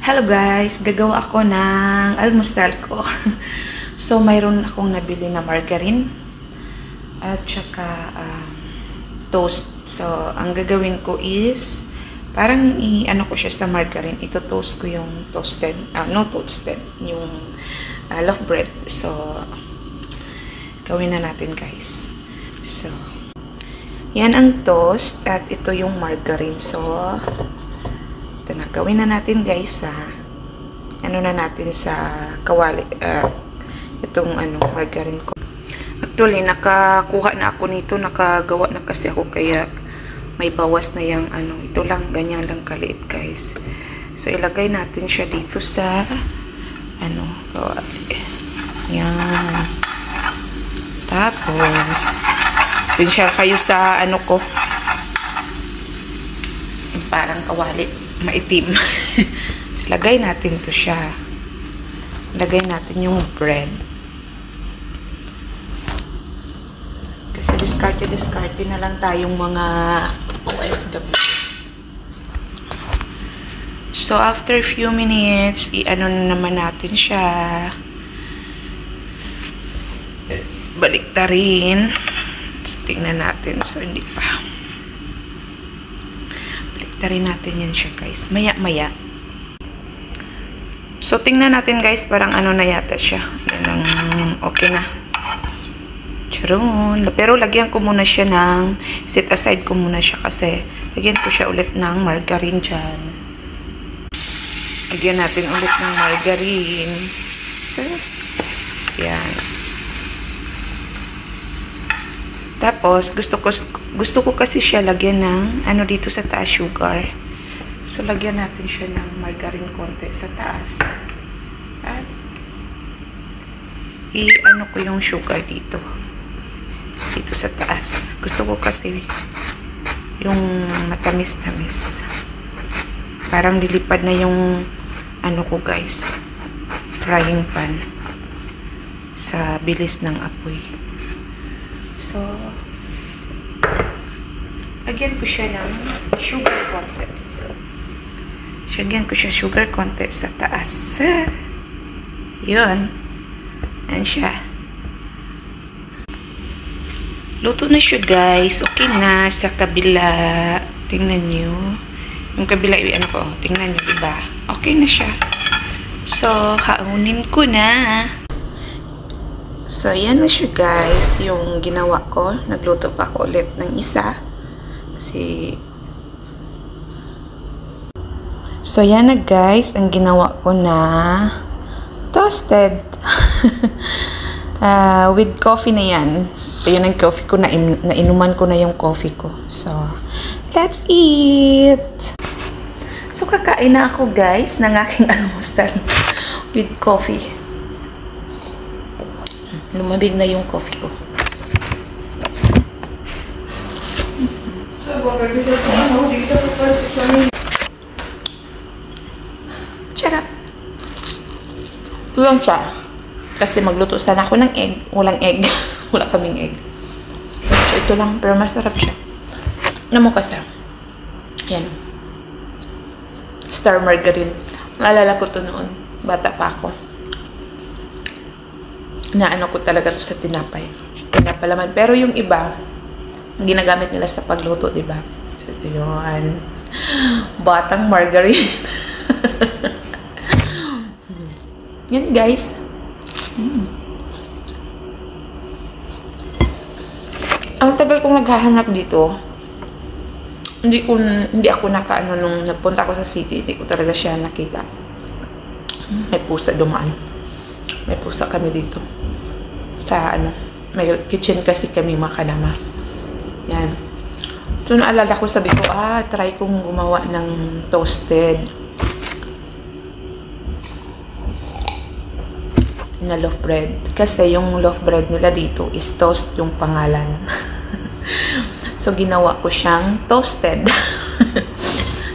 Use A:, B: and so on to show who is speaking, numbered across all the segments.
A: Hello guys, gagawa ako ng almusal ko. So, mayroon akong nabili na margarine at saka toast. So, ang gagawin ko is parang i-ano ko siya sa margarine. Ito toast ko yung toasted, no toasted, yung loaf bread. So, gawin na natin guys. So, yan ang toast at ito yung margarine. So, ito na, gawin na natin guys ano na natin sa kawali itong margarine ko. Actually nakakuha na ako nito, nakagawa na kasi ako, kaya may bawas na yung ito lang, ganyan lang kaliit guys. So ilagay natin siya dito sa kawali. Yan. Tapos sinsya kayo sa ko, parang kawali maitim. So, lagay natin to siya. Lagay natin yung bread. Kasi discarte na lang tayong mga OFW. So, after few minutes, i-ano na naman natin siya. Baliktarin. So, tingnan natin. So, hindi pa. Baliktarin natin yan siya guys. Maya-maya. So, tingnan natin guys. Parang na yata siya. Okay na. Charon. Pero lagyan ko muna siya ng, set aside ko muna siya kasi lagyan ko siya ulit ng margarine dyan. Lagyan natin ulit ng margarine. Yan. Tapos, gusto ko kasi siya lagyan ng dito sa taas, sugar. So, lagyan natin siya ng margarine konti sa taas. At i-ano ko yung sugar dito. Dito sa taas. Gusto ko kasi yung matamis-tamis. Parang lilipad na yung ko guys, frying pan sa bilis ng apoy. So, lagyan ko siya ng sugar konti. Lagyan ko siya sugar konti sa taas. Yun. Yan siya. Luto na siya guys. Okay na. Sa kabila. Tingnan nyo. Yung kabila, tingnan nyo, diba? Okay na siya. So, haunin ko na. So, yan na siya guys, yung ginawa ko. Nagluto pa ako ulit ng isa. So, yan na guys, ang ginawa ko na toasted. With coffee na yan. Yun ang coffee ko, nainuman ko na yung coffee ko. So, let's eat! So, kakain na ako guys ng aking almusal with coffee. Lumabig na yung coffee ko. Charap! Ito lang siya. Kasi magluto sana ako ng egg. Walang egg. Wala kaming egg. So, ito lang. Pero masarap siya. Ano mo kasi? Yan. Star margarine. Maalala ko to noon. Bata pa ako. Naano ko talaga to sa tinapay. Pinapalaman. Pero yung iba, ginagamit nila sa pagluto, diba? So, ito yun. Batang margarine. Yan, guys. Ang tagal kong naghahanap dito. Hindi ako nung napunta ako sa city. Hindi ko talaga siya nakita. May pusa dumaan. May pusa kami dito. Sa may kitchen kasi kami makalama. Yan. So, naalala ko, sabi ko, try kong gumawa ng toasted na loaf bread. Kasi yung loaf bread nila dito is toast yung pangalan. So, ginawa ko siyang toasted.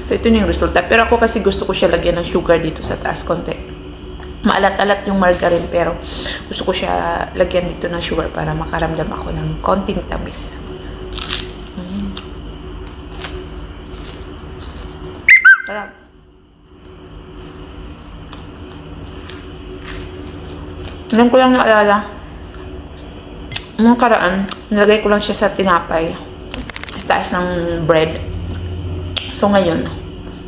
A: So, ito yung resulta. Pero ako kasi gusto ko siya lagyan ng sugar dito sa taas konti. Maalat-alat yung margarine, pero gusto ko siya lagyan dito ng sugar para makaramdam ako ng konting tamis. Sarap. Ngayon ko lang naalala. Nung karaan, nilagay ko lang siya sa tinapay. Sa taas ng bread. So ngayon,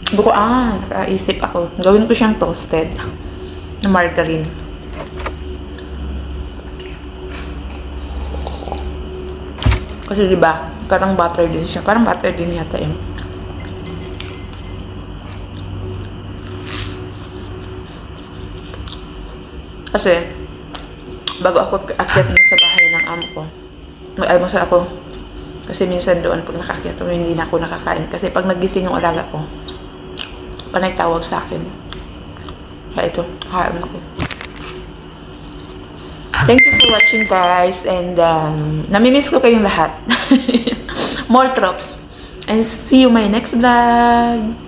A: sabi ko, nakaisip ako. Gawin ko siyang toasted na margarine. Kasi diba, parang butter din siya. Parang butter din yata yun. Kasi, bago ako akyat sa bahay ng amo ko, mag-almusal ako. Kasi minsan doon, pag nakakyat ako, hindi na ako nakakain. Kasi pag nagising yung alaga ko, panay tawag sa akin. Kaya ito, kain ako. Thank you for watching, guys. And, namimiss ko kayong lahat. More tropes. And see you my next vlog.